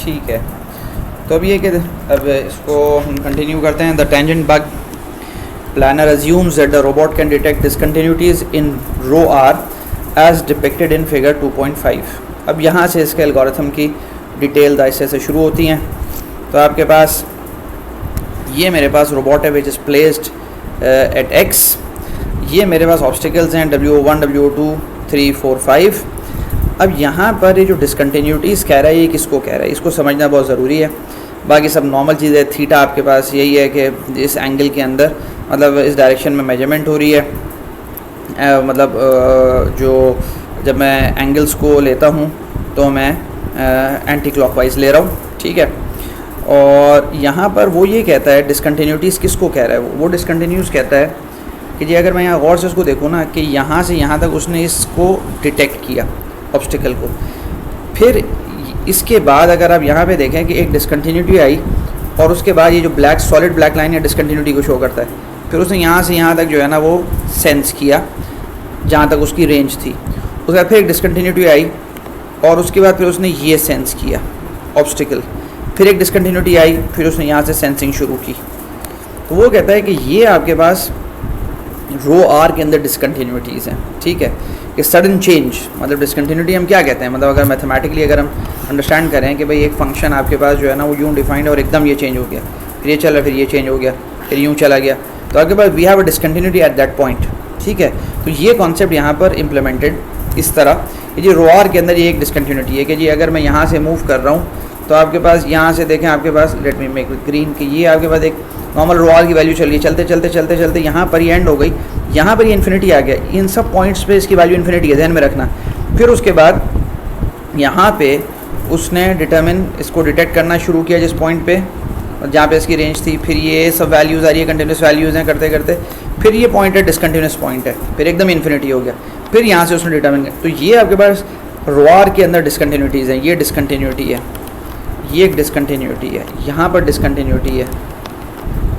ठीक है, तो अब ये कि अब इसको हम कंटिन्यू करते हैं. The tangent bug planner assumes that the robot can detect discontinuities in row R as depicted in figure 2.5. अब यहाँ से इसके एल्गोरिथम की डिटेल ऐसे से शुरू होती हैं. तो आपके पास ये मेरे पास रोबोट है which is placed at x. ये मेरे पास ऑब्स्टिकल्स हैं W1, W2, 3, 4, 5. अब यहाँ पर ये जो डिसकंटिन्यूटीज़ कह रहा है ये किसको कह रहा है, इसको समझना बहुत ज़रूरी है. बाकी सब नॉर्मल चीज़ है. थीटा आपके पास यही है कि इस एंगल के अंदर मतलब इस डायरेक्शन में मेजरमेंट हो रही है. जो जब मैं एंगल्स को लेता हूँ तो मैं एंटी क्लॉकवाइज ले रहा हूँ. ठीक है, और यहाँ पर वो ये कहता है डिसकंटिन्यूटीज़ किसको कह रहा है. वो डिसकंटिन्यूज़ कहता है कि जी अगर मैं यहाँ गौर से उसको देखूँ ना कि यहाँ से यहाँ तक उसने इसको डिटेक्ट किया ऑब्स्टिकल को, फिर इसके बाद अगर आप यहाँ पे देखें कि एक डिसकंटिन्यूटी आई और उसके बाद ये जो ब्लैक सॉलिड ब्लैक लाइन है डिसकंटिन्यूटी को शो करता है. फिर उसने यहाँ से यहाँ तक जो है ना वो सेंस किया जहाँ तक उसकी रेंज थी. उसके बाद फिर एक डिसकंटिन्यूटी आई और उसके बाद फिर उसने ये सेंस किया ऑब्स्टिकल. फिर एक डिसकंटिन्यूटी आई, फिर उसने यहाँ से सेंसिंग शुरू की. तो वो कहता है कि ये आपके पास रो आर के अंदर डिसकंटिन्यूटीज़ हैं. ठीक है, कि सडन चेंज मतलब डिसकंटिन्यूटी हम क्या कहते हैं, मतलब अगर मैथमेटिकली अगर हम अंडरस्टैंड करें कि भाई एक फंक्शन आपके पास जो है ना वो यूँ डिफाइंड और एकदम ये चेंज हो गया, फिर ये चला, फिर ये चेंज हो गया, फिर यूँ चला गया, तो आपके पास we have a discontinuity at that point. ठीक है, तो ये कॉन्सेप्ट यहाँ पर इम्प्लीमेंटेड इस तरह कि जी रो आर के अंदर ये एक डिसकंटिन्यूटी है कि जी अगर मैं यहाँ से मूव कर रहा हूँ तो आपके पास यहाँ से देखें आपके पास लेट मी मेक ग्रीन कि ये आपके पास एक नॉर्मल रो आर की वैल्यू चल रही है, चलते चलते चलते चलते यहाँ पर ही एंड हो गई, यहाँ पर ये इन्फिनिटी आ गया. इन सब पॉइंट्स पे इसकी वैल्यू इन्फिनिटी है, ध्यान में रखना. फिर उसके बाद यहाँ पे उसने डिटरमिन इसको डिटेक्ट करना शुरू किया जिस पॉइंट पे जहाँ पे इसकी रेंज थी. फिर ये सब वैल्यूज़ आ रही है, कंटिन्यूस वैल्यूज़ हैं करते करते, फिर ये पॉइंट है डिसकंटिन्यूस पॉइंट है, फिर एकदम इन्फिनिटी हो गया. फिर यहाँ से उसने डिटरमिन किया. तो ये आपके पास रो आर के अंदर डिसकंटिन्यूटीज़ हैं. ये डिसकंटिन्यूटी है, ये एक डिसकंटिन्यूटी है, यहाँ पर डिसकंटिन्यूटी है,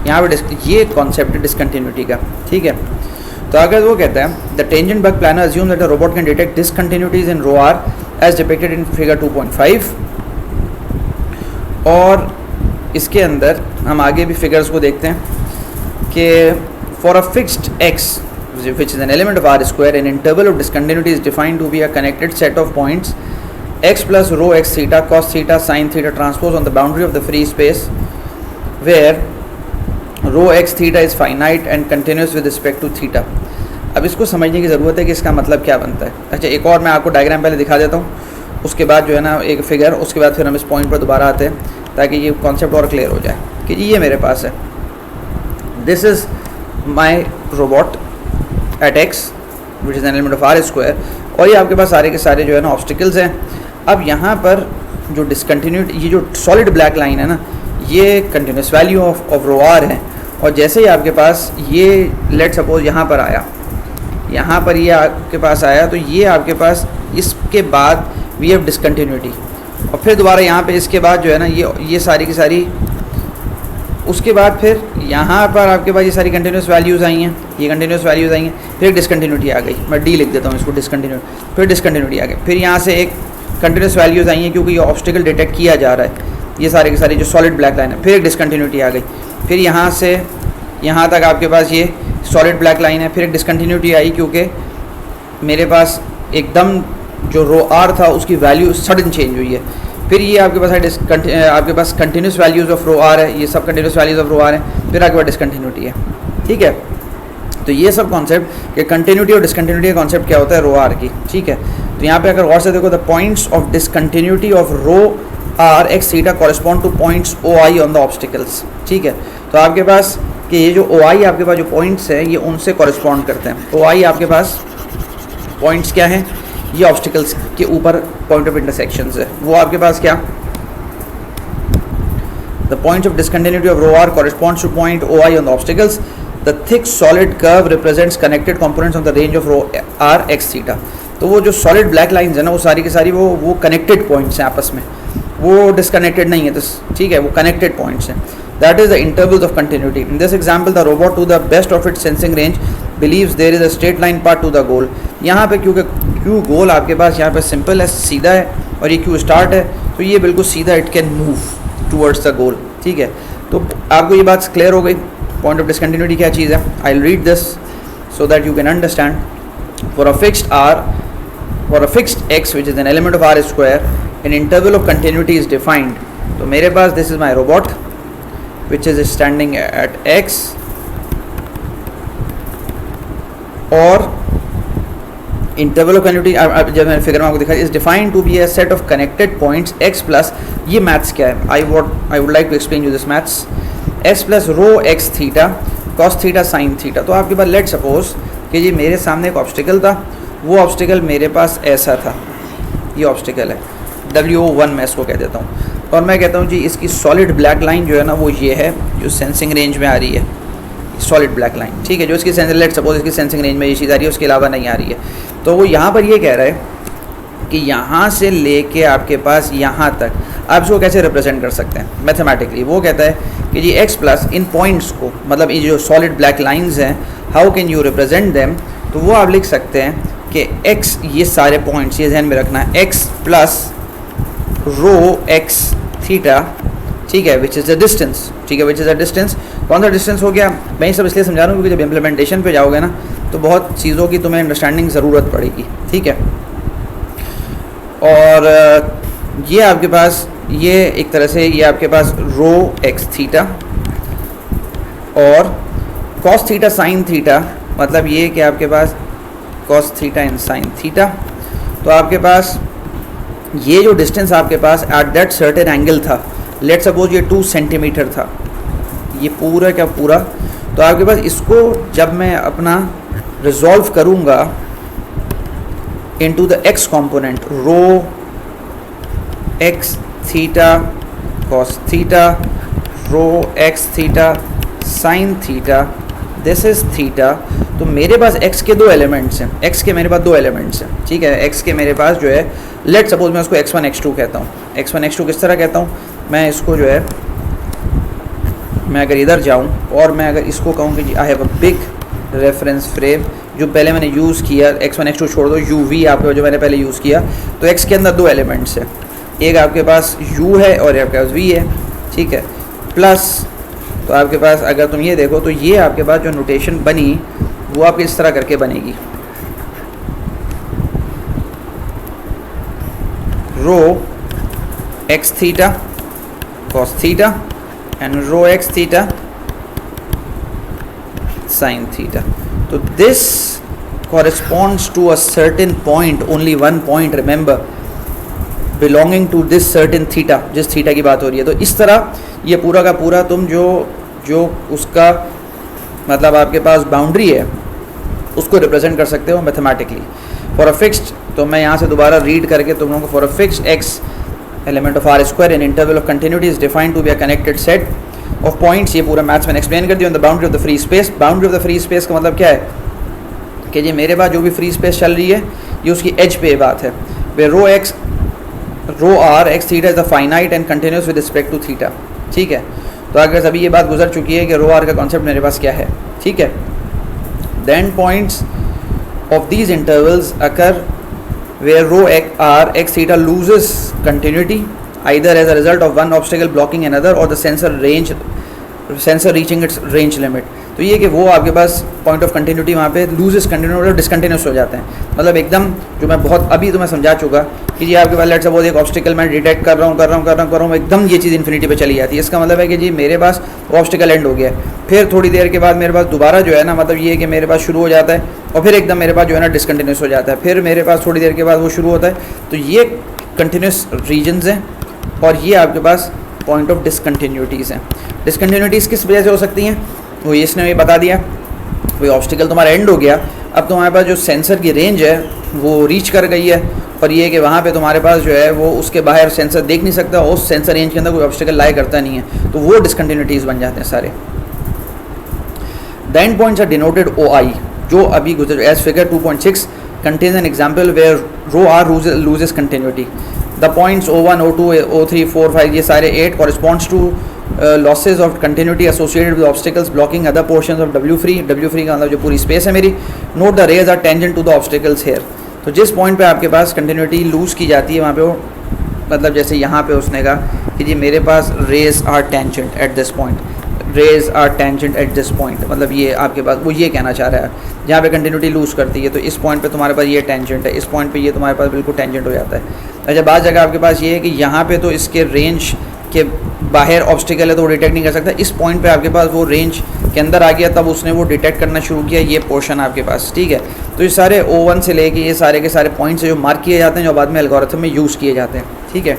यहाँ पर ये कॉन्सेप्ट है डिसकंटिन्यूटी का. ठीक है, तो अगर वो कहता है the tangent bug planner assume that the robot can detect discontinuities in rho r as depicted in figure 2.5. और इसके अंदर हम आगे भी फिगर्स को देखते हैं कि for a fixed x which is an element of R square, an interval of discontinuity is defined to be a connected set of points x plus rho x theta cos theta sin theta transpose on the boundary of the free space where rho x theta is finite and continuous with respect to theta. अब इसको समझने की ज़रूरत है कि इसका मतलब क्या बनता है. अच्छा, एक और मैं आपको डायग्राम पहले दिखा देता हूँ, उसके बाद जो है ना एक फिगर, उसके बाद फिर हम इस पॉइंट पर दोबारा आते हैं ताकि ये कॉन्सेप्ट और क्लियर हो जाए कि ये मेरे पास है. This is my robot at x which is an element of are square, और ये आपके पास सारे के सारे जो है ना ऑब्स्टिकल्स हैं. अब यहाँ पर जो डिसकंटिन्यूटी, ये जो सॉलिड ब्लैक लाइन है ना, ये continuous value of rho are है. और जैसे ही आपके पास ये लेट सपोज यहाँ पर आया, यहाँ पर ये आपके पास आया, तो ये आपके पास इसके बाद वी हैव डिसकंटिन्यूटी, और फिर दोबारा यहाँ पे इसके बाद जो है ना ये सारी की सारी, उसके बाद फिर यहाँ पर आपके पास ये सारी कंटिन्यूस वैल्यूज़ आई हैं, ये कंटिन्यूस वैल्यूज़ आई हैं, फिर डिसकंटिन्यूटी आ गई. मैं डी लिख देता हूँ इसको, डिसकंटिन्यूटी, फिर डिसकंटिन्यूटी आ गई. फिर यहाँ से एक कंटिन्यूस वैल्यूज़ आई हैं क्योंकि ये ऑब्स्टिकल डिटेक्ट किया जा रहा है, ये सारे के सारे जो सॉलिड ब्लैक लाइन है. फिर एक डिसकंटिन्यूटी आ गई. फिर यहाँ से यहाँ तक आपके पास ये सॉलिड ब्लैक लाइन है. फिर एक डिसकंटिन्यूटी आई क्योंकि मेरे पास एकदम जो रो आर था उसकी वैल्यू सडन चेंज हुई है. फिर ये आपके पास है आपके पास continuous values of rho are है, ये सब continuous values of rho are है. फिर आपके पास डिसकंटिन्यूटी है. ठीक है, तो ये सब कॉन्सेप्ट, ये कंटिन्यूटी और डिसकंटिन्यूटी का कॉन्सेप्ट क्या होता है रो आर की. ठीक है, तो यहाँ पे अगर गौर से देखो, the points of discontinuity of rho are x theta correspond to points O I on the obstacles. ठीक है, तो आपके पास कि ये जो ओ आई आपके पास जो पॉइंट्स हैं ये उनसे कॉरेस्पॉन्ड करते हैं. ओ आई आपके पास पॉइंट्स क्या हैं, ये ऑब्स्टिकल्स के ऊपर पॉइंट ऑफ इंटरसेक्शंस है. वो आपके पास क्या, the points of discontinuity of rho R corresponds to point O I on the obstacles. The thick solid curve represents connected components of the range of rho are x theta. तो वो जो solid black lines है ना वो सारी की सारी वो कनेक्टेड पॉइंट्स हैं आपस में, वो डिसकनेक्टेड नहीं है. तो ठीक है, वो कनेक्टेड पॉइंट्स हैं. That is the intervals of continuity. In this example, the robot, to the best of its sensing range, believes there is a straight line path to the goal. यहाँ पे क्योंकि क्यू गोल आपके पास यहाँ पे simple है, सीधा है, और ये क्यू स्टार्ट है, तो ये बिल्कुल सीधा it can move towards the goal. ठीक है, तो आपको ये बात क्लियर हो गई पॉइंट ऑफ डिसकंटिन्यूटी क्या चीज़ है। I will read this so that you can understand. For a fixed r, for a fixed x which is an element of are square, an interval of continuity is defined. तो मेरे पास this is my robot which is standing at x, और interval of continuity जब मैंने figure में आपको दिखाई, is defined to be a set of connected points x plus, ये मैथ्स क्या है, I would like to explain you this maths. X plus rho x theta cos theta sine theta. तो आपके पास लेट सपोज कि जी मेरे सामने एक ऑब्स्टिकल था, वो ऑब्स्टिकल मेरे पास ऐसा था, ये ऑब्स्टिकल है W1 मैं इसको कह देता हूँ, और मैं कहता हूँ जी इसकी सॉलिड ब्लैक लाइन जो है ना वो ये है जो सेंसिंग रेंज में आ रही है, सॉलिड ब्लैक लाइन। ठीक है, जो इसकी सेंसिंग, लेट सपोज इसकी सेंसिंग रेंज में ये चीज़ आ रही है, उसके अलावा नहीं आ रही है। तो वो यहाँ पर ये कह रहा है कि यहाँ से लेके आपके पास यहाँ तक आप इसको कैसे रिप्रेजेंट कर सकते हैं मैथमेटिकली। वो कहता है कि जी x प्लस इन पॉइंट्स को, मतलब ये जो सॉलिड ब्लैक लाइंस हैं, how can you represent them. तो वो आप लिख सकते हैं कि x, ये सारे पॉइंट्स ये ध्यान में रखना है, x प्लस रो x थीटा, ठीक है, विच इज़ द डिस्टेंस। ठीक है, विच इज़ द डिस्टेंस, कौन सा डिस्टेंस हो गया, मैं ये सब इसलिए समझा रहा हूँ क्योंकि जब इम्प्लीमेंटेशन पे जाओगे ना तो बहुत चीज़ों की तुम्हें अंडरस्टैंडिंग ज़रूरत पड़ेगी। ठीक है, और ये आपके पास, ये एक तरह से ये आपके पास रो एक्स थीटा और कॉस थीटा साइन थीटा, मतलब ये कि आपके पास cos theta in sign theta. तो आपके पास ये जो डिस्टेंस आपके पास एट दैट सर्टेन एंगल था, लेट सपोज ये 2 सेंटीमीटर था, ये पूरा क्या पूरा। तो आपके पास इसको जब मैं अपना रिजॉल्व करूँगा into the x component, rho x theta cos theta, rho x theta sine theta, this is theta. तो मेरे पास x के 2 एलिमेंट्स हैं, x के मेरे पास 2 एलिमेंट्स हैं। ठीक है, x के मेरे पास जो है, लेट सपोज मैं उसको x1 x2 कहता हूँ। x1 x2 किस तरह कहता हूँ, मैं इसको जो है, मैं अगर इधर जाऊँ और मैं अगर इसको कहूँ कि जी I have a big reference frame, जो पहले मैंने यूज़ किया, x1 x2 छोड़ दो, uv आपके जो मैंने पहले यूज़ किया, तो x के अंदर 2 एलिमेंट्स हैं, एक आपके पास u है और आपके पास v है। ठीक है, प्लस तो आपके पास अगर तुम ये देखो तो ये आपके पास जो नोटेशन बनी वो आपकी इस तरह करके बनेगी, rho x theta cos theta and rho x theta sine theta. तो this corresponds to a certain point, only one point remember, belonging to this certain theta, जिस थीटा की बात हो रही है। तो इस तरह ये पूरा का पूरा तुम जो उसका मतलब आपके पास बाउंड्री है उसको रिप्रेजेंट कर सकते हो मैथमेटिकली। फॉर अ फिक्स्ड, तो मैं यहाँ से दोबारा रीड करके तुम लोगों को, for a fixed x element of are square in interval of continuity is defined to be a connected set of points. ये पूरा मैथ्स मैंने एक्सप्लेन कर दिया। On the boundary of the free space, boundary of the free space का मतलब क्या है कि जी मेरे पास जो भी फ्री स्पेस चल रही है ये उसकी एज पे बात है, where rho are x theta is the finite and continuous with respect to theta. ठीक है, तो अगर अभी ये बात गुजर चुकी है कि रो आर का कॉन्सेप्ट मेरे पास क्या है। ठीक है, then points of these intervals occur where rho are x theta loses continuity either as a result of one obstacle blocking another or the sensor reaching its range limit। तो ये कि वो आपके पास पॉइंट ऑफ कंटिन्यूटी वहाँ पे loses continue मतलब discontinuous हो जाते हैं, मतलब एकदम जो मैं बहुत अभी तो मैं समझा चुका कि जी आपके पास लेट सपोज एक ऑब्स्टिकल मैं डिटेक्ट कर रहा हूँ एकदम ये चीज़ इन्फिनिटी पे चली जाती है। इसका मतलब है कि जी मेरे पास ऑब्स्टिकल एंड हो गया है, फिर थोड़ी देर के बाद मेरे पास दोबारा जो है ना, मतलब ये कि मेरे पास शुरू हो जाता है और फिर एकदम मेरे पास जो है ना डिसकंटिन्यूस हो जाता है, फिर मेरे पास थोड़ी देर के बाद वो शुरू होता है। तो ये कंटिन्यूस रीजन्स हैं और ये आपके पास पॉइंट ऑफ डिसकंटिन्यूटीज़ हैं। डिसकंटिन्यूटीज़ किस वजह से हो सकती हैं वो इसने ये बता दिया। कोई ऑब्स्टिकल तुम्हारा एंड हो गया, अब तुम्हारे पास जो सेंसर की रेंज है वो रीच कर गई है, और ये कि वहाँ पे तुम्हारे पास जो है वो उसके बाहर सेंसर देख नहीं सकता, और उस सेंसर रेंज के अंदर कोई ऑब्स्टिकल लाई करता नहीं है, तो वो डिसकंटिन्यूटीज़ बन जाते हैं सारे। The end points are denoted OI, जो अभी गुजर as figure 2.6 contains an example where rho r loses continuity. The points O1, O2, O3, 4, 5 ये सारे 8 corresponds to losses of continuity associated with obstacles blocking other portions of W free का मतलब जो पूरी space है मेरी. Note the rays are tangent to the obstacles here. तो जिस पॉइंट पे आपके पास कंटिन्यूटी लूज़ की जाती है वहाँ पे वो मतलब जैसे यहाँ पे उसने कहा कि जी मेरे पास rays are tangent at this point, rays are tangent at this point, मतलब ये आपके पास वो ये कहना चाह रहा है जहाँ पे कंटिन्यूटी लूज़ करती है तो इस पॉइंट पे तुम्हारे पास ये टेंजेंट है, इस पॉइंट पे ये तुम्हारे पास बिल्कुल टेंजेंट हो जाता है. अच्छा बाद जगह आपके पास ये है कि यहाँ पे तो इसके रेंज के बाहर ऑब्स्टिकल है तो वो डिटेक्ट नहीं कर सकता. इस पॉइंट पे आपके पास वो रेंज के अंदर आ गया तब उसने वो डिटेक्ट करना शुरू किया ये पोर्शन आपके पास. ठीक है, तो ये सारे O1 से लेके ये सारे के सारे पॉइंट्स जो मार्क किए जाते हैं जो बाद में एल्गोरिथम में यूज़ किए जाते हैं. ठीक है.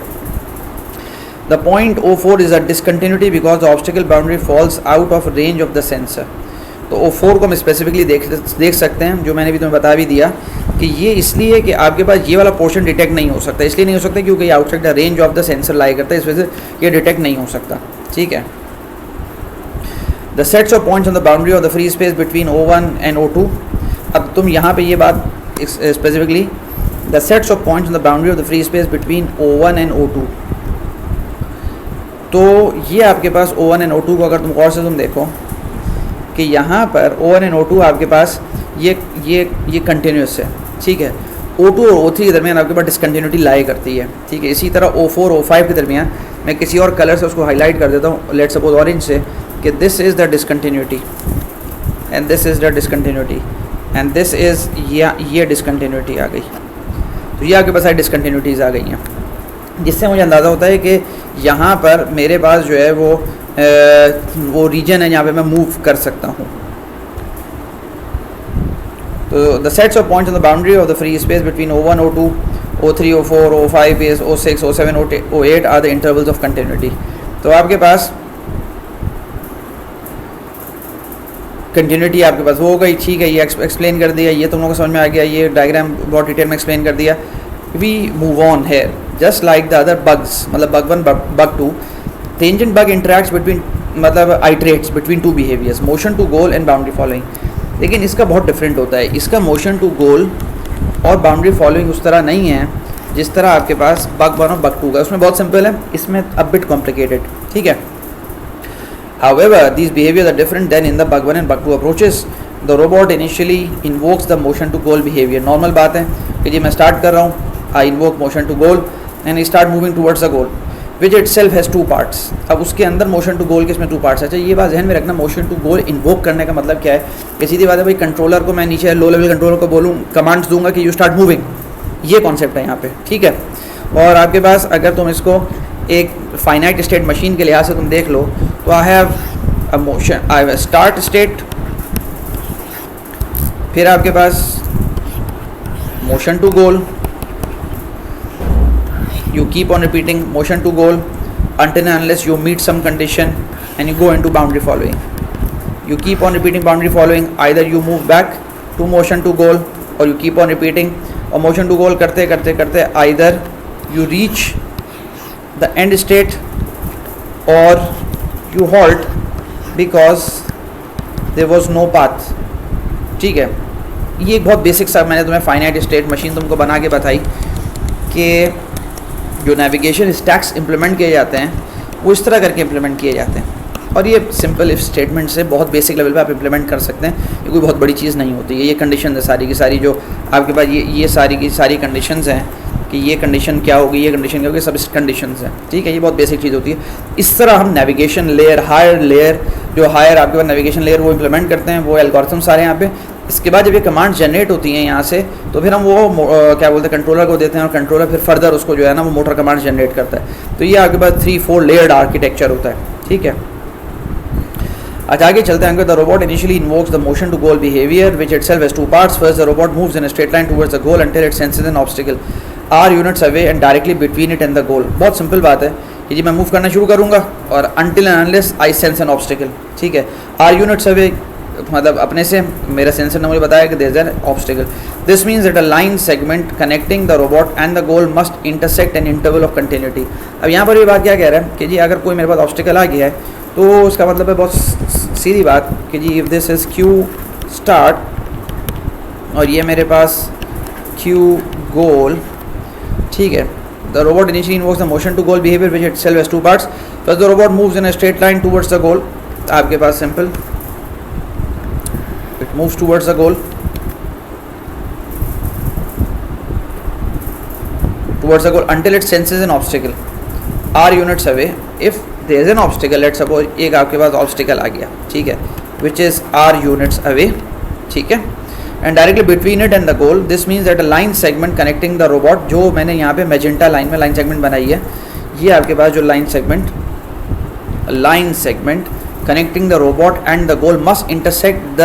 The point O4 is a discontinuity because the obstacle boundary falls out of range of the sensor. तो O4 को हम स्पेसिफिकली देख सकते हैं जो मैंने भी तुम्हें बता भी दिया कि ये इसलिए कि आपके पास ये वाला पोर्शन डिटेक्ट नहीं हो सकता. इसलिए नहीं हो सकता क्योंकि ये outside the range of the sensor lie करता है, इस वजह से ये डिटेक्ट नहीं हो सकता. ठीक है. The sets of points on the boundary of the free space between O1 and O2. अब तुम यहाँ पे ये बात specifically the sets of points on the boundary of the free space between O1 and O2. तो ये आपके पास O1 and O2 को अगर तुम गौर से तुम देखो कि यहाँ पर O1 एंड O2 आपके पास ये कंटिन्यूस है. ठीक है. O2 और O3 के दरमियान आपके पास डिसकंटिन्यूटी लाई करती है. ठीक है. इसी तरह O4 O5 के दरमियान मैं किसी और कलर से उसको हाईलाइट कर देता हूँ, लेट्स सपोज ऑरेंज से, कि this is the discontinuity and this is the discontinuity and this is ये डिसकंटिन्यूटी आ गई. तो ये आपके पास सारी डिसकंटिन्यूटीज़ आ गई हैं जिससे मुझे अंदाज़ा होता है कि यहाँ पर मेरे पास जो है वो रीजन है जहाँ पे मैं मूव कर सकता हूँ. तो the sets of points on the boundary of the free space between O1, O2, O3, O4, O5, O6, O7, O8 are the intervals of continuity. तो आपके पास कंटिन्यूटी आपके पास वो हो गई. ठीक है, ये एक्सप्लेन कर दिया, ये तुम लोगों को समझ में आ गया, ये डायग्राम बहुत डिटेल में एक्सप्लेन कर दिया. We move on here just like the other bugs, मतलब bug 1 bug 2. Tangent bug interacts between मतलब iterates between two behaviours, motion to goal and boundary following. लेकिन इसका बहुत डिफरेंट होता है. इसका मोशन टू गोल और बाउंड्री फॉलोइंग उस तरह नहीं है जिस तरह आपके पास bug 1 और bug 2 का. उसमें बहुत सिंपल है, इसमें अ बिट कॉम्प्लिकेटेड. ठीक है. However, these behaviors are different than in the bug 1 and bug 2 approaches. The robot initially invokes the motion to goal behavior. Normal बात है कि जी मैं स्टार्ट कर रहा हूँ, I invoke motion to goal and I start moving towards the goal, which itself has two parts. अब उसके अंदर मोशन टू गोल के इसमें 2 पार्ट्स है. अच्छा ये बात ध्यान में रखना, मोशन टू गोल इन्वोक करने का मतलब क्या है कि सीधी बात है भाई, कंट्रोलर को मैं नीचे लो लेवल कंट्रोलर को बोलूँ, कमांड्स दूंगा कि यू स्टार्ट मूविंग, ये कॉन्सेप्ट है यहाँ पे. ठीक है. और आपके पास अगर तुम इसको एक फाइनाइट स्टेट मशीन के लिहाज से तुम देख लो तो I have a motion, I have start state, फिर आपके पास motion to goal, you keep on repeating motion to goal until and unless you meet some condition and you go into boundary following. You keep on repeating boundary following, either you move back to motion to goal or you keep on repeating, और motion to goal करते करते करते either you reach the end state or you halt because there was no path. ठीक है. ये एक बहुत basic सा मैंने तुम्हें फाइनाइट स्टेट मशीन तुमको बना के बताई कि जो नेविगेशन स्टैक्स इंप्लीमेंट किए जाते हैं वो इस तरह करके इंप्लीमेंट किए जाते हैं. और ये सिंपल इफ स्टेटमेंट से बहुत बेसिक लेवल पे आप इंप्लीमेंट कर सकते हैं. ये कोई बहुत बड़ी चीज़ नहीं होती है. ये कंडीशन है सारी की सारी जो आपके पास ये सारी की सारी कंडीशंस हैं कि ये कंडीशन क्या होगी, ये कंडीशन क्या होगी, सब कंडीशंस हैं. ठीक है. ये बहुत बेसिक चीज़ होती है. इस तरह हम नेविगेशन लेयर, हायर लेयर, जो हायर आपके पास नेविगेशन लेयर वो इंप्लीमेंट करते हैं. वो एल्गोरिथम सारे यहाँ पे. इसके बाद जब ये कमांड जनरेट होती हैं यहाँ से तो फिर हम वो क्या बोलते हैं कंट्रोलर को देते हैं और कंट्रोलर फिर फर्दर उसको जो है ना वो मोटर कमांड जनरेट करता है. तो ये आपके पास 3-4 लेयर्ड आर्किटेक्चर होता है. ठीक है. अच्छा आगे चलते हैं. The robot initially invokes the motion to goal behavior which itself has 2 parts. First the robot moves in a straight line towards the goal until it senses an obstacle R units away and directly between it and the goal. बहुत simple बात है कि जी मैं move करना शुरू करूँगा और until and unless I sense an obstacle. ठीक है. आर यूनिट्स अवे मतलब अपने से मेरा सेंसर ने मुझे बताया कि there is an obstacle. This means that a line segment connecting the robot and the goal must intersect an interval of continuity. अब यहाँ पर ये बात क्या कह रहा है कि जी अगर कोई मेरे पास ऑब्स्टिकल आ गया है तो उसका मतलब है बहुत सीधी बात कि जी if this is q start और ये मेरे पास क्यू गोल. ठीक है. The robot initially invokes the motion to goal behavior which itself has two parts. First the robot moves in a straight line towards the goal. आपके पास simple, it moves towards the goal, until it senses an obstacle r units away. If there is an obstacle, let's suppose एक आपके पास obstacle आ गया, ठीक है, which is r units away, ठीक है, and directly between it and the goal, this means that a line segment connecting the robot, जो मैंने यहाँ पे magenta line में line segment बनाई है, ये आपके पास जो line segment connecting the robot and the goal must intersect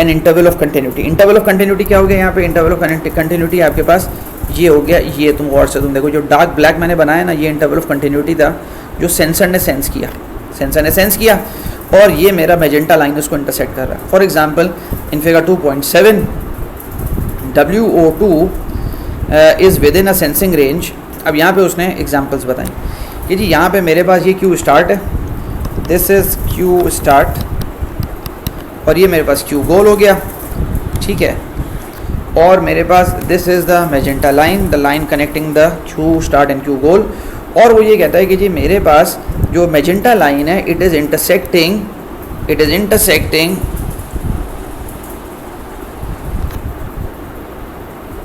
an interval of continuity. Interval of continuity क्या हो गया यहाँ पे? interval of continuity आपके पास ये हो गया, ये तुम गौर से तुम देखो, जो डार्क ब्लैक मैंने बनाया ना, ये इंटरवल ऑफ कंटिन्यूटी था जो सेंसर ने सेंस किया, और ये मेरा मेजेंटा लाइन उसको इंटरसेक्ट कर रहा है. For example in figure 2.7 WO2 is with in a sensing range. अब यहाँ पे उसने एग्जांपल्स बताई कि जी यहाँ पे मेरे पास ये क्यू स्टार्ट है, दिस इज़ क्यू स्टार्ट, और ये मेरे पास क्यू गोल हो गया, ठीक है, और मेरे पास this is the magenta line, the line connecting the q start and q goal. और वो ये कहता है कि जी मेरे पास जो मेजेंटा लाइन है, it is intersecting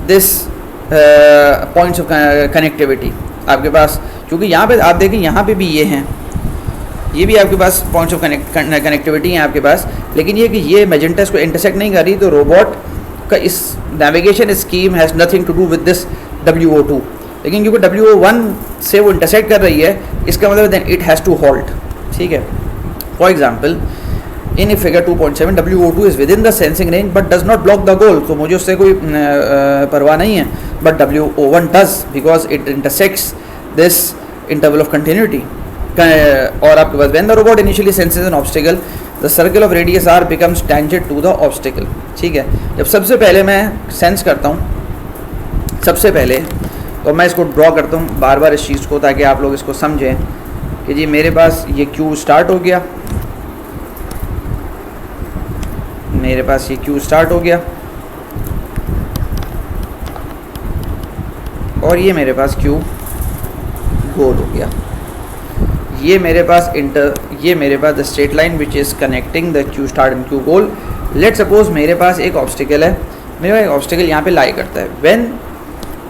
this points of connectivity आपके पास, क्योंकि यहाँ पे आप देखें यहाँ पे भी ये हैं, ये भी आपके पास पॉइंट्स ऑफ कनेक्टिविटी हैं आपके पास, लेकिन ये कि ये मेजेंटा इसको इंटरसेक्ट नहीं कर रही, तो रोबोट का इस navigation scheme has nothing to do with this WO2. लेकिन क्योंकि WO1 से वो इंटरसेक्ट कर रही है, इसका मतलब then it has to halt, ठीक है. For example in figure 2.7 WO2 is within the sensing range but does not block the goal. तो मुझे उससे कोई परवाह नहीं है, but WO1 does because it intersects this interval of continuity. और आपके पास when the robot initially senses an obstacle, the circle of radius r becomes tangent to the obstacle. ठीक है, जब सबसे पहले मैं सेंस करता हूँ, सबसे पहले तो मैं इसको ड्रॉ करता हूँ बार बार इस चीज़ को, ताकि आप लोग इसको समझें कि जी मेरे पास ये Q स्टार्ट हो गया, मेरे पास ये Q स्टार्ट हो गया, और ये मेरे पास Q गोल हो गया. ये मेरे पास the straight line which is connecting the Q start and Q goal. Let suppose मेरे पास एक ऑब्स्टिकल है, मेरा एक ऑब्स्टिकल यहाँ पे लाई करता है व्हेन,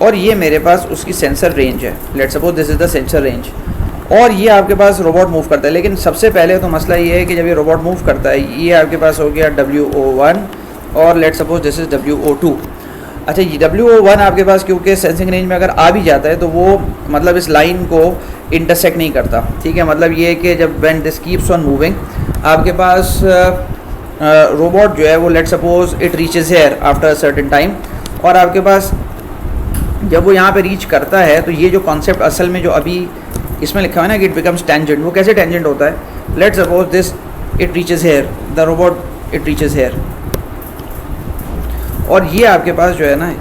और ये मेरे पास उसकी सेंसर रेंज है. Let suppose this is the sensor range, और ये आपके पास रोबोट मूव करता है. लेकिन सबसे पहले तो मसला ये है कि जब ये रोबोट मूव करता है, ये आपके पास हो गया WO1 और late suppose this is WO2. अच्छा, ये WO1 आपके पास क्योंकि सेंसिंग रेंज में अगर आ भी जाता है तो वो मतलब इस लाइन को इंटरसेक्ट नहीं करता. ठीक है, मतलब ये है कि जब when this keeps on moving, आपके पास रोबोट जो है वो let suppose it reaches here after a certain time, और आपके पास जब वो यहाँ पे रीच करता है तो ये जो कॉन्सेप्ट असल में जो अभी इसमें लिखा हुआ है ना कि इट बिकम्स टेंजेंट, वो कैसे टेंजेंट होता है? Let suppose this it reaches here, the robot it reaches here, और ये आपके पास जो है ना,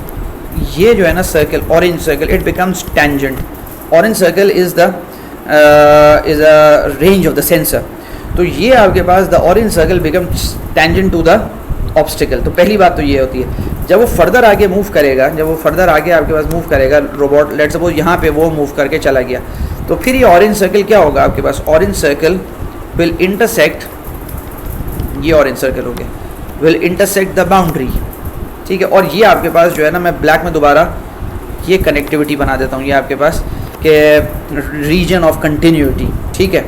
ये जो है ना circle, orange circle, it becomes tangent. Orange circle is a range of the sensor. तो ये आपके पास the orange circle becomes tangent to the obstacle. तो पहली बात तो ये होती है, जब वो फर्दर आगे मूव करेगा, जब वो फर्दर आगे आपके पास मूव करेगा रोबोट, लेट सपोज यहाँ पे वो मूव करके चला गया, तो फिर ये ऑरेंज सर्कल क्या होगा आपके पास? ऑरेंज सर्कल विल इंटरसेक्ट, ये ऑरेंज सर्कल हो गया, विल इंटरसेक्ट द बाउंड्री. ठीक है, और ये आपके पास जो है ना, मैं ब्लैक में दोबारा ये कनेक्टिविटी बना देता हूँ, ये आपके पास के रीजन ऑफ कंटिन्यूटी. ठीक है,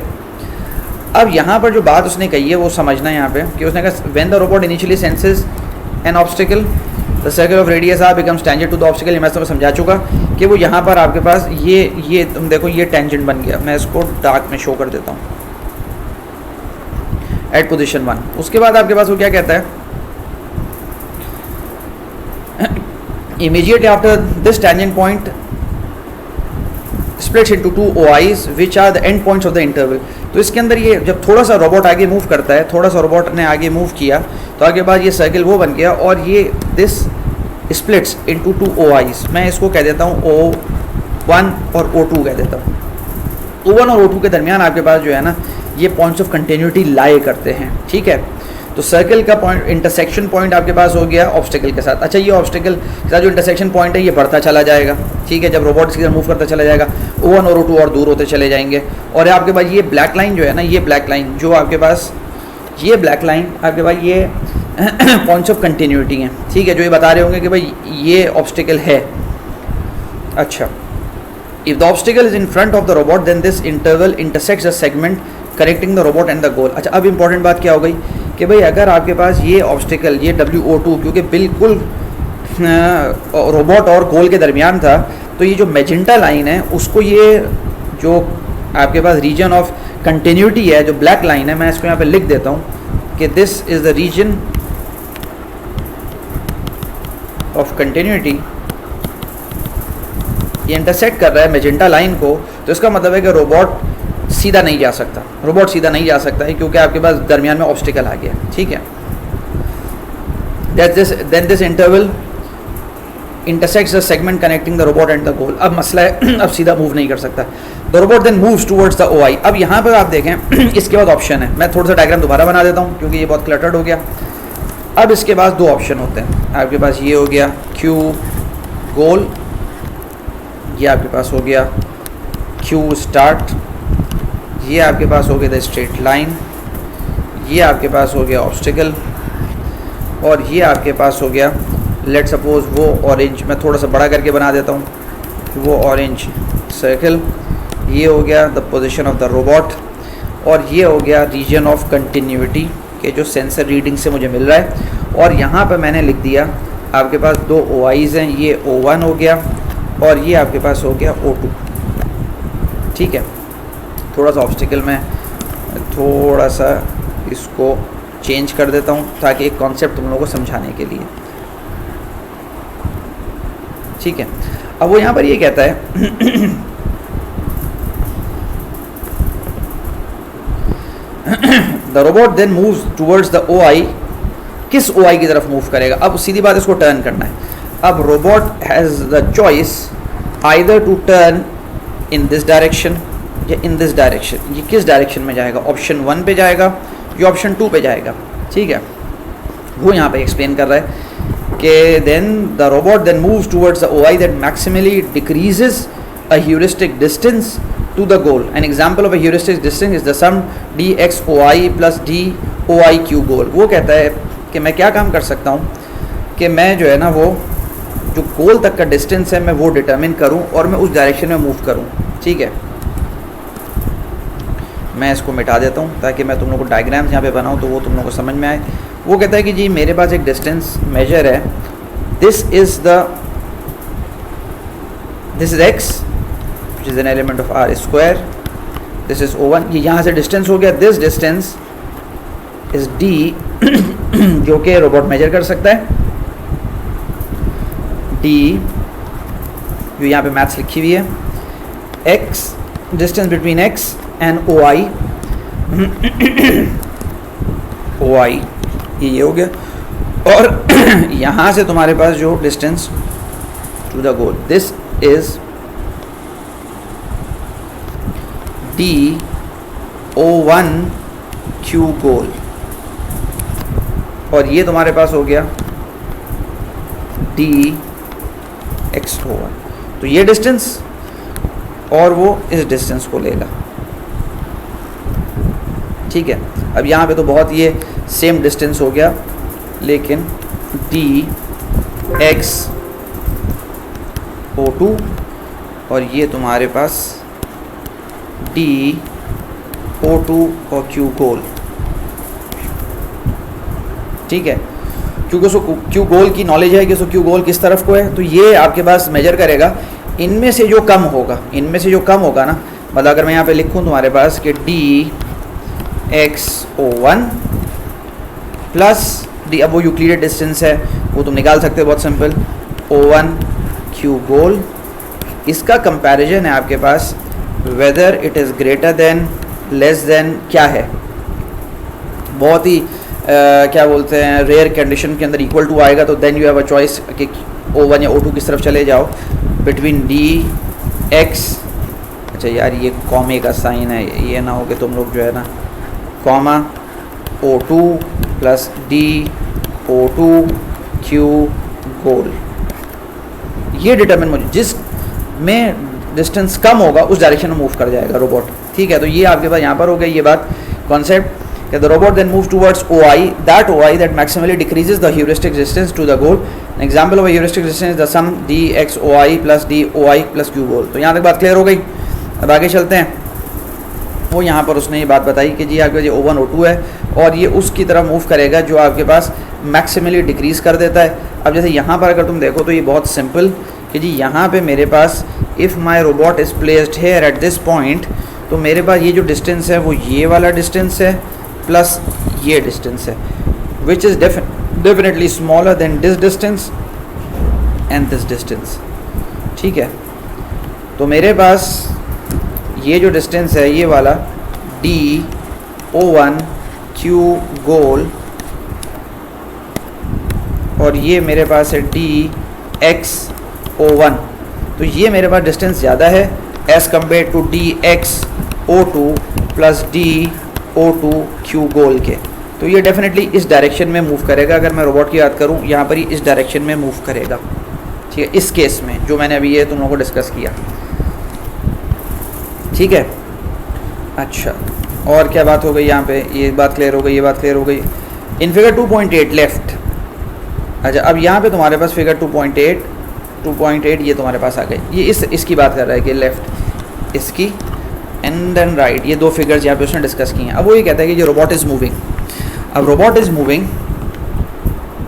अब यहाँ पर जो बात उसने कही है वो समझना है यहाँ पे कि उसने कहा when the robot initially senses an obstacle, the circle of radius R becomes tangent to the obstacle. मैं तो समझा चुका कि वो यहाँ पर आपके पास ये तुम देखो ये टेंजेंट बन गया. मैं इसको डार्क में शो कर देता हूँ एट पोजीशन 1. उसके बाद आपके पास वो क्या कहता है? Immediately after this tangent point splits into two OIs which are the end points of the interval. तो इसके अंदर ये जब थोड़ा सा रोबोट आगे मूव करता है, थोड़ा सा रोबोट ने आगे मूव किया, तो आगे बाद ये सर्कल वो बन गया, और ये this splits into two OIs. मैं इसको कह देता हूँ O1 और O2 कह देता हूँ. O1 और O2 के दरमियान आपके पास जो है ना, ये पॉइंट्स ऑफ कंटिन्यूटी लाई करते हैं. ठीक है, तो सर्कल का पॉइंट, इंटरसेक्शन पॉइंट आपके पास हो गया ऑब्स्टिकल के साथ। अच्छा, ये ऑब्स्टिकल के साथ जो इंटरसेक्शन पॉइंट है ये बढ़ता चला जाएगा, ठीक है। जब रोबोट इसकी तरफ मूव करता चला जाएगा, O1 और O2 और दूर होते चले जाएंगे। और आपके पास ये ब्लैक लाइन जो है ना, ये ब्लैक लाइन जो आपके पास, ये ब्लैक लाइन आपके पास ये पॉइंट्स ऑफ कंटिन्यूटी हैं, ठीक है, जो ये बता रहे होंगे कि भाई ये ऑब्स्टिकल है। अच्छा, if the obstacle is in front of the robot then this interval intersects the segment connecting the robot and the goal. अच्छा, अब इंपॉर्टेंट बात क्या हो गई कि भाई अगर आपके पास ये ऑब्स्टिकल, ये WO2 क्योंकि बिल्कुल रोबोट और गोल के दरमियान था, तो ये जो मेजेंटा लाइन है उसको, ये जो आपके पास रीजन ऑफ कंटिन्यूटी है, जो ब्लैक लाइन है, मैं इसको यहाँ पे लिख देता हूँ कि this is the region of continuity. ये इंटरसेक्ट कर रहा है मेजेंटा लाइन को, तो इसका मतलब है कि रोबोट सीधा नहीं जा सकता, रोबोट सीधा नहीं जा सकता है क्योंकि आपके पास दरमियान में ऑब्स्टिकल आ गया, ठीक है। Then this interval intersects the segment connecting the robot and the goal. अब मसला है, अब सीधा मूव नहीं कर सकता। The robot then moves towards the OI। अब यहाँ पर आप देखें इसके बाद ऑप्शन है, मैं थोड़ा सा डायग्राम दोबारा बना देता हूँ क्योंकि ये बहुत क्लटर्ड हो गया। अब इसके पास दो ऑप्शन होते हैं, आपके पास ये हो गया Q गोल, ये आपके पास हो गया Q स्टार्ट, ये आपके पास हो गया द स्ट्रेट लाइन, ये आपके पास हो गया ऑब्स्टिकल, और ये आपके पास हो गया लेट सपोज वो ऑरेंज, मैं थोड़ा सा बड़ा करके बना देता हूँ, वो ऑरेंज सर्कल, ये हो गया the position of the robot, और ये हो गया रीजन ऑफ कंटिन्यूटी के जो सेंसर रीडिंग से मुझे मिल रहा है। और यहाँ पर मैंने लिख दिया आपके पास दो OIs हैं, ये O1 हो गया और ये आपके पास हो गया O2, ठीक है। थोड़ा सा ऑब्स्टिकल में थोड़ा सा इसको चेंज कर देता हूँ ताकि एक कॉन्सेप्ट तुम लोगों को समझाने के लिए, ठीक है। अब वो यहाँ पर ये कहता है the robot then moves towards the OI। किस OI की तरफ मूव करेगा? अब सीधी बात, इसको टर्न करना है। अब robot has the choice either to turn in this direction या इन दिस डायरेक्शन। ये किस डायरेक्शन में जाएगा? ऑप्शन 1 पे जाएगा या ऑप्शन 2 पे जाएगा, ठीक है। वो यहाँ पे एक्सप्लेन कर रहा है कि then the robot then moves towards the OI that maximally decreases a heuristic distance to the goal. An example of a heuristic distance is the sum dxOI plus doIQ goal। वो कहता है कि मैं क्या काम कर सकता हूँ कि मैं जो है ना, वो जो गोल तक का डिस्टेंस है मैं वो डिटरमिन करूँ और मैं उस डायरेक्शन में मूव करूँ, ठीक है। मैं इसको मिटा देता हूँ ताकि मैं तुम लोगों को डायग्राम्स यहाँ पे बनाऊँ तो वो तुम लोगों को समझ में आए। वो कहता है कि जी मेरे पास एक डिस्टेंस मेजर है, this is x which is an element of R square, this is O1। ये यहाँ से डिस्टेंस हो गया, दिस डिस्टेंस इज D जो कि रोबोट मेजर कर सकता है, D जो यहाँ पे मैथ्स लिखी हुई है, x distance between x and OI OI ये हो गया, और यहाँ से तुम्हारे पास जो distance to the goal, this is DO1 Q goal, और ये तुम्हारे पास हो गया DXO1। तो ये डिस्टेंस और वो इस डिस्टेंस को लेगा, ठीक है। अब यहाँ पे तो बहुत ये सेम डिस्टेंस हो गया, लेकिन DXO2 और ये तुम्हारे पास DO2 और Q गोल, ठीक है। क्योंकि उसको Q गोल की नॉलेज है कि उसको Q गोल किस तरफ को है, तो ये आपके पास मेजर करेगा इनमें से जो कम होगा, इनमें से जो कम होगा ना, मतलब अगर मैं यहाँ पे लिखूँ तुम्हारे पास कि DXO1 प्लस D, अब वो यूक्लिडेड डिस्टेंस है वो तुम निकाल सकते हो बहुत सिंपल, O1 Q गोल, इसका कंपैरिजन है आपके पास whether it is greater than less than क्या है, बहुत ही क्या बोलते हैं रेयर कंडीशन के अंदर इक्वल टू आएगा, तो then you have a choice कि O1 या O2 किस तरफ चले जाओ, बिटवीन DX। अच्छा यार ये कॉमे का साइन है, ये ना हो कि तुम लोग जो है ना comma O2 plus D O2 Q गोल। ये डिटरमिन मुझे जिस में डिस्टेंस कम होगा उस डायरेक्शन में मूव कर जाएगा रोबोट। ठीक है, तो ये आपके पास यहाँ पर हो गई ये बात कॉन्सेप्ट कि the robot then move towards OI that maximally decreases the heuristic distance to the goal. An example of heuristic distance the sum DXOI plus DOI plus Q goal. तो यहाँ तक बात क्लियर हो गई। अब आगे चलते हैं। वो यहाँ पर उसने ये बात बताई कि जी आपके पास O1 O2 है और ये उसकी तरफ मूव करेगा जो आपके पास मैक्सिमली डिक्रीज कर देता है। अब जैसे यहाँ पर अगर तुम देखो तो ये बहुत सिंपल कि जी यहाँ पे मेरे पास if my robot is placed here at this point, तो मेरे पास ये जो डिस्टेंस है वो ये वाला डिस्टेंस है प्लस ये डिस्टेंस है, which is definitely smaller than this distance and this distance. ठीक है, तो मेरे पास ये जो डिस्टेंस है ये वाला D O1 Q गोल और ये मेरे पास है DX O1, तो ये मेरे पास डिस्टेंस ज़्यादा है as compare to DX O2 plus D O2 Q goal के। तो ये डेफिनेटली इस डायरेक्शन में मूव करेगा। अगर मैं रोबोट की बात करूँ यहाँ पर ही इस डायरेक्शन में मूव करेगा। ठीक है, इस केस में जो मैंने अभी ये तुम लोगों को डिस्कस किया। ठीक है, अच्छा और क्या बात हो गई यहाँ पे, ये बात क्लियर हो गई, ये बात क्लियर हो गई। In figure 2.8 left. अच्छा, अब यहाँ पे तुम्हारे पास फिगर 2.8 ये तुम्हारे पास आ गए। ये इसकी बात कर रहा है कि लेफ़्ट इसकी एंड देन राइट, ये दो फिगर्स यहाँ पे उसने डिस्कस किए हैं। अब वो ये कहता है कि जो रोबोट इज़ मूविंग, अब robot is moving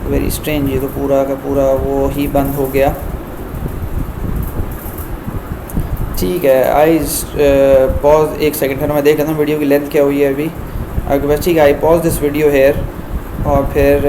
very strange, ये तो पूरा का पूरा वो ही बंद हो गया। ठीक है, आई पॉज एक सेकंड, फिर मैं देख लेता हूँ वीडियो की लेंथ क्या हुई है अभी आपके पास। ठीक है, आई पॉज दिस वीडियो हेयर और फिर